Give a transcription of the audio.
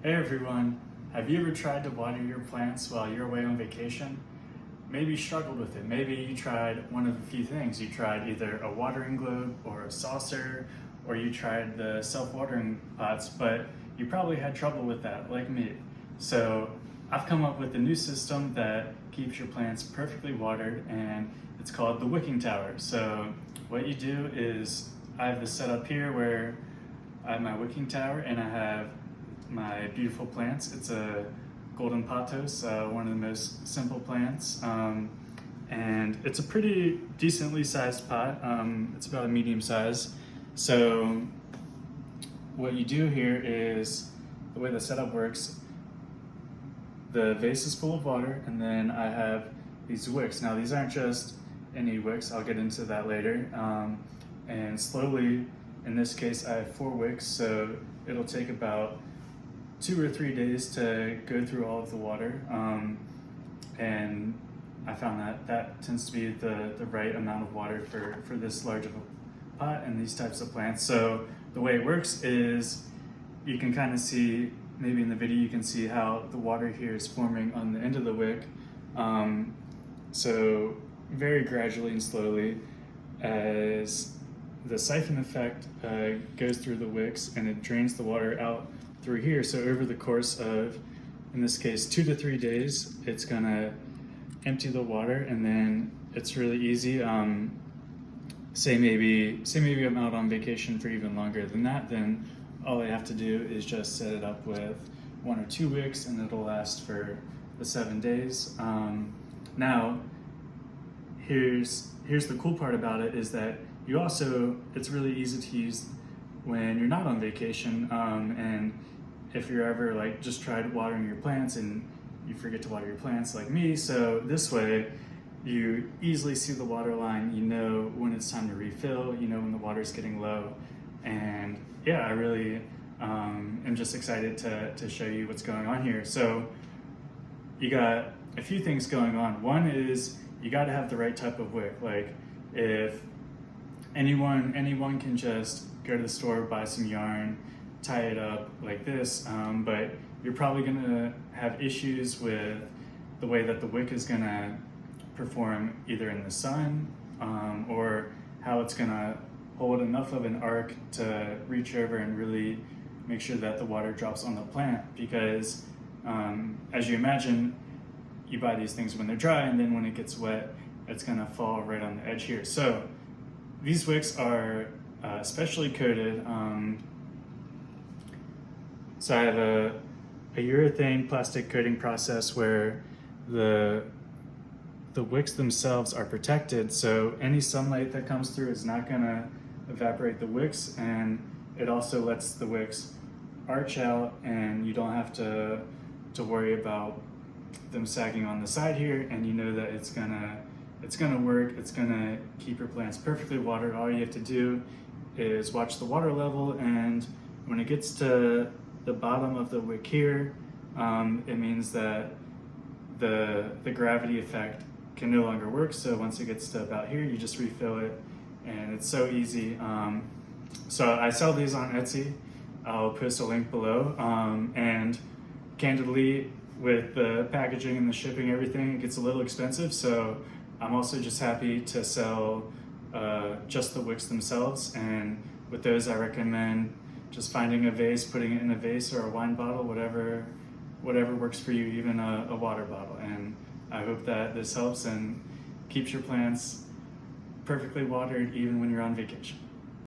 Hey everyone, have you ever tried to water your plants while you're away on vacation? Maybe you struggled with it. Maybe you tried one of a few things. You tried either a watering globe or a saucer, or you tried the self-watering pots, but you probably had trouble with that, like me. So I've come up with a new system that keeps your plants perfectly watered, and it's called the Wicking Tower. So what you do is, I have this set up here where I have my Wicking Tower and I have my beautiful plants. It's a golden pothos, one of the most simple plants, and it's a pretty decently sized pot. It's about a medium size. So what you do here is, the way the setup works, the vase is full of water, and then I have these wicks. Now these aren't just any wicks, I'll get into that later. And slowly, in this case I have 4 wicks, so it'll take about 2 or 3 days to go through all of the water, and I found that tends to be the right amount of water for this large of a pot and these types of plants. So the way it works is, you can kind of see, maybe in the video you can see how the water here is forming on the end of the wick. So very gradually and slowly, as the siphon effect goes through the wicks and it drains the water out through here. So over the course of, in this case, 2 to 3 days, it's gonna empty the water, and then it's really easy. Say maybe I'm out on vacation for even longer than that, then all I have to do is just set it up with 1 or 2 wicks and it'll last for the 7 days. Now, here's the cool part about it, is that it's really easy to use when you're not on vacation, and if you're ever just tried watering your plants and you forget to water your plants like me. So this way you easily see the water line, you know when it's time to refill, you know when the water's getting low. And yeah, I really am just excited to show you what's going on here. So you got a few things going on. One is, you got to have the right type of wick. Like, if anyone can just go to the store, buy some yarn, tie it up like this, but you're probably gonna have issues with the way that the wick is gonna perform, either in the sun, or how it's gonna hold enough of an arc to reach over and really make sure that the water drops on the plant. Because as you imagine, you buy these things when they're dry, and then when it gets wet, it's gonna fall right on the edge here. So these wicks are specially coated. So I have a urethane plastic coating process where the wicks themselves are protected, so any sunlight that comes through is not gonna evaporate the wicks, and it also lets the wicks arch out, and you don't have to worry about them sagging on the side here, and you know that it's gonna work. It's gonna keep your plants perfectly watered. All you have to do is watch the water level, and when it gets to the bottom of the wick here, it means that the gravity effect can no longer work. So once it gets to about here, you just refill it, and it's so easy. So I sell these on Etsy. I'll post a link below, and candidly, with the packaging and the shipping, everything, it gets a little expensive. So I'm also just happy to sell just the wicks themselves, and with those I recommend just finding a vase, putting it in a vase or a wine bottle, whatever works for you, even a water bottle. And I hope that this helps and keeps your plants perfectly watered even when you're on vacation.